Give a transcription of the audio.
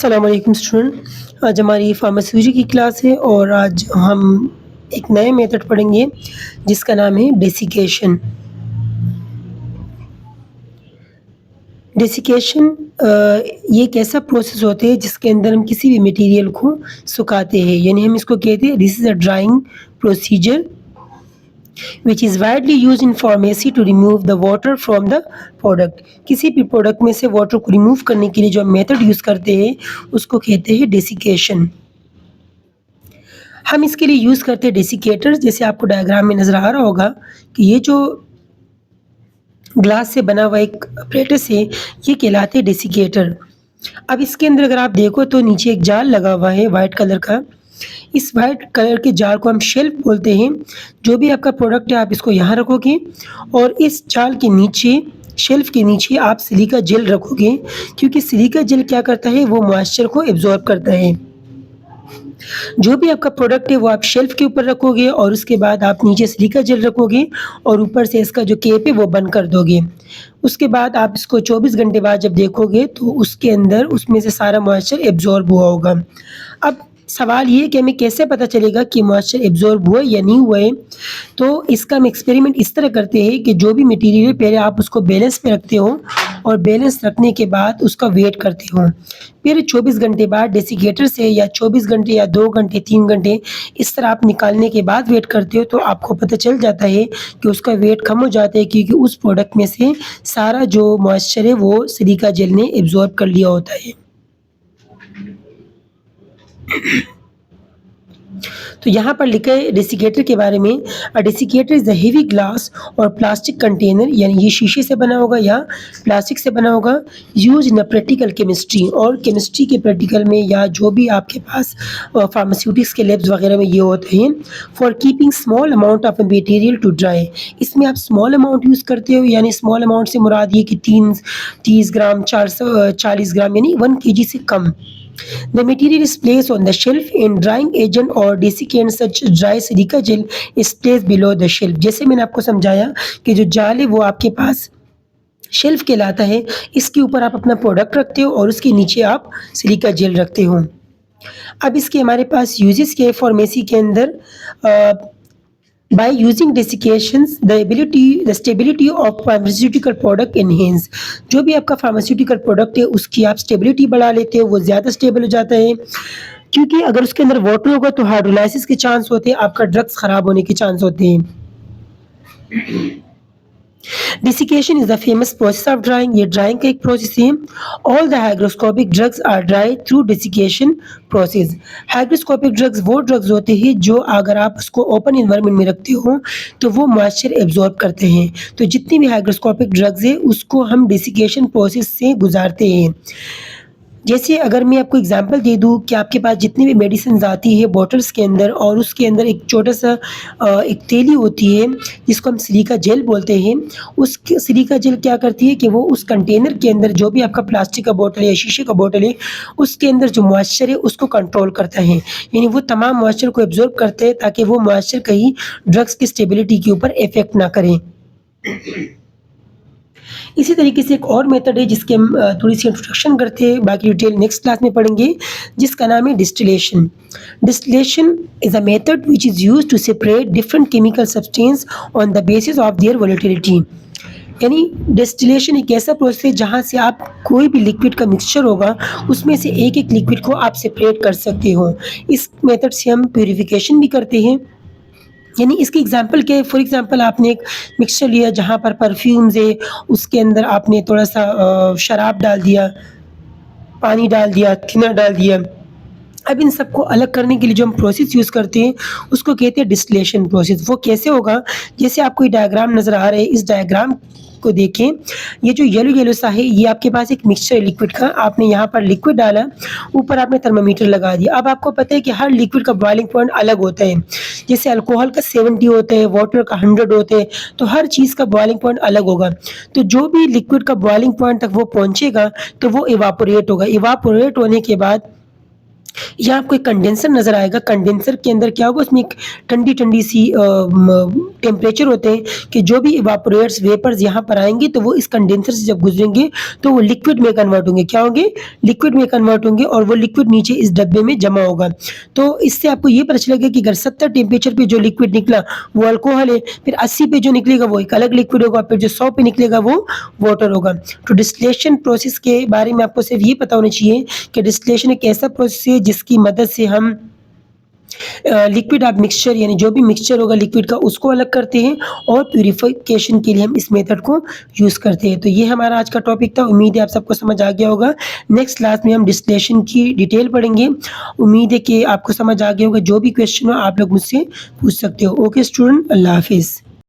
अस्सलाम वालेकुम स्टूडेंट। आज हमारी फार्मास्यूटी की क्लास है और आज हम एक नए मेथड पढ़ेंगे जिसका नाम है डेसिकेशन। डेसिकेशन ये एक ऐसा प्रोसेस होता है जिसके अंदर हम किसी भी मटेरियल को सुखाते हैं, यानी हम इसको कहते हैं this is a drying procedure which is widely used in pharmacy to remove the water from the product. किसी भी प्रोडक्ट में से वाटर को रिमूव करने के लिए जो हम मेथड यूज़ करते हैं उसको कहते हैं डेसिकेशन। हम इसके लिए यूज़ करते हैं डेसिकेटर। जैसे आपको डायग्राम में नज़र आ रहा होगा कि ये जो ग्लास से बना हुआ एक apparatus है, ये कहलाते हैं डेसिकेटर। अब इसके अंदर अगर आप देखो तो नीचे एक जाल लगा हुआ है वाइट कलर का। इस वाइट कलर के जाल को हम शेल्फ बोलते हैं। जो भी आपका प्रोडक्ट है आप इसको यहाँ रखोगे और इस जाल के नीचे, शेल्फ के नीचे आप सिलिका जेल रखोगे, क्योंकि सिलिका जेल क्या करता है, वो मॉइस्चर को एब्ज़ॉर्ब करता है। जो भी आपका प्रोडक्ट है वो आप शेल्फ के ऊपर रखोगे और उसके बाद आप नीचे सिलिका जेल रखोगे और ऊपर से इसका जो कैप है वो बंद कर दोगे। उसके बाद आप इसको 24 घंटे बाद जब देखोगे तो उसके अंदर उसमें से सारा मॉइस्चर एब्ज़ॉर्ब हुआ होगा। अब सवाल ये है कि हमें कैसे पता चलेगा कि मॉइस्चर एब्ज़ॉर्ब हुआ है या नहीं हुआ है? तो इसका हम एक्सपेरिमेंट इस तरह करते हैं कि जो भी मटेरियल है पहले आप उसको बैलेंस पे रखते हो और बैलेंस रखने के बाद उसका वेट करते हो। फिर 24 घंटे बाद डेसिकेटर से या 24 घंटे या 2 घंटे, 3 घंटे इस तरह आप निकालने के बाद वेट करते हो तो आपको पता चल जाता है कि उसका वेट कम हो जाता है, क्योंकि उस प्रोडक्ट में से सारा जो मॉइस्चर है वो सिलिका जेल ने एब्ज़ॉर्ब कर लिया होता है। तो यहाँ पर लिखा है डेसिकेटर के बारे में, a desiccator is a heavy glass or plastic container, यानी ये शीशे से बना होगा या प्लास्टिक से बना होगा, used in a practical chemistry, और केमिस्ट्री के प्रैक्टिकल में या जो भी आपके पास फार्मास्यूटिक्स के लैब्स वगैरह में ये होते हैं, for keeping small amount of material to dry. इसमें आप स्मॉल अमाउंट यूज़ करते हो, यानी स्मॉल अमाउंट से मुराद ये कि 30 ग्राम, 440 ग्राम, यानी 1 केजी से कम। The material is placed on the shelf in drying agent or desiccant such dry silica gel is placed below the shelf। जैसे मैंने आपको समझाया कि जो जाल है वो आपके पास शेल्फ कहलाता है, इसके ऊपर आप अपना प्रोडक्ट रखते हो और उसके नीचे आप सिलिका जेल रखते हो। अब इसके हमारे पास यूजेस क्या है फार्मेसी के अंदर। By using desiccations, the stability of pharmaceutical product enhance। जो भी आपका फार्मास्यूटिकल प्रोडक्ट है उसकी आप स्टेबिलिटी बढ़ा लेते हो, वो ज़्यादा स्टेबल हो जाता है, क्योंकि अगर उसके अंदर वाटर होगा तो हाइड्रोलाइसिस के चांस होते हैं, आपका ड्रग्स खराब होने के चांस होते हैं। Desiccation is the famous process of drying. ये ड्राइंग का एक प्रोसेस है। All the hygroscopic drugs are dry through desiccation process. Hygroscopic drugs वो ड्रग्स होते हैं जो अगर आप उसको ओपन एनवायरनमेंट में रखते हो तो वो मॉइस्चर एब्ज़ॉर्ब करते हैं। तो जितनी भी हाइग्रोस्कोपिक ड्रग्स है उसको हम डेसिकेशन प्रोसेस से गुज़ारते हैं। जैसे अगर मैं आपको एग्ज़ाम्पल दे दूँ कि आपके पास जितनी भी मेडिसिन्स आती है बॉटल्स के अंदर और उसके अंदर एक छोटा-सा एक थैली होती है जिसको हम सिलिका जेल बोलते हैं। उस सिलिका जेल क्या करती है कि वो उस कंटेनर के अंदर जो भी आपका प्लास्टिक का बॉटल है या शीशे का बॉटल है, उसके अंदर जो मॉइस्चर है उसको कंट्रोल करता है। यानी वो तमाम मॉइस्चर को एब्ज़ॉर्ब करते हैं ताकि वो मॉइस्चर कहीं ड्रग्स की स्टेबिलिटी के ऊपर इफ़ेक्ट ना करें। इसी तरीके से एक और मेथड है जिसकी हम थोड़ी-सी इंट्रोडक्शन करते हैं, बाकी डिटेल नेक्स्ट क्लास में पढ़ेंगे, जिसका नाम है distillation. Distillation is a method which is used to separate different chemical substance on the basis of their volatility. यानी डिस्टिलेशन एक ऐसा प्रोसेस है जहाँ से आप कोई भी लिक्विड का मिक्सचर होगा उसमें से एक-एक लिक्विड को आप सेपरेट कर सकते हो। इस मेथड से हम प्यूरिफिकेशन भी करते हैं। यानी इसकी एग्ज़ाम्पल क्या है, फॉर एग्ज़ाम्पल आपने एक मिक्सचर लिया जहाँ पर परफ्यूम्स है, उसके अंदर आपने थोड़ा-सा शराब डाल दिया, पानी डाल दिया, थिनर डाल दिया। अब इन सबको अलग करने के लिए जो हम प्रोसेस यूज़ करते हैं उसको कहते हैं डिस्टिलेशन प्रोसेस। वो कैसे होगा, जैसे आपको ये डायग्राम नज़र आ रहा है, इस डायग्राम को देखें। ये जो येलो-येलो सा है ये आपके पास एक मिक्सचर है लिक्विड का, आपने यहाँ पर लिक्विड डाला, ऊपर आपने थर्मामीटर लगा दिया। अब आपको पता है कि हर लिक्विड का बॉइलिंग पॉइंट अलग होता है। जैसे अल्कोहल का 70 होता है, वाटर का 100 होते हैं, तो हर चीज़ का बॉइलिंग पॉइंट अलग होगा। तो जो भी लिक्विड का बॉइलिंग पॉइंट तक वो पहुँचेगा तो वो इवापोरेट होगा। इवापोरेट होने के बाद यहाँ आपको एक कंडेंसर नज़र आएगा, कंडेंसर के अंदर क्या होगा, उसमें एक ठंडी-ठंडी सी टेम्परेचर होते हैं कि जो भी इवापोरेट्स वेपर्स यहाँ पर आएँगे तो वो इस कंडेंसर से जब गुज़रेंगे तो वो लिक्विड में कन्वर्ट होंगे। क्या होंगे? लिक्विड में कन्वर्ट होंगे और वो लिक्विड नीचे इस डब्बे में जमा होगा। तो इससे आपको ये पता चलेगा कि अगर 70 टेम्परेचर पे जो लिक्विड निकला वो अल्कोहल है, फिर 80 पे जो निकलेगा वो एक अलग लिक्विड होगा, फिर जो 100 पे निकलेगा वो वाटर होगा। तो डिस्टिलेशन प्रोसेस के बारे में आपको सिर्फ़ ये पता होना चाहिए कि डिस्टिलेशन एक ऐसा प्रोसेस है जिसकी मदद से हम लिक्विड ऑफ मिक्सचर यानी जो भी मिक्सचर होगा लिक्विड का उसको अलग करते हैं और प्यूरिफिकेशन के लिए हम इस मेथड को यूज़ करते हैं। तो ये हमारा आज का टॉपिक था। उम्मीद है आप सबको समझ आ गया होगा। नेक्स्ट क्लास में हम डिस्टिलेशन की डिटेल पढ़ेंगे। उम्मीद है कि आपको समझ आ गया होगा। जो भी क्वेश्चन हो आप लोग मुझसे पूछ सकते हो। ओके स्टूडेंट, अल्लाह हाफ़िज़।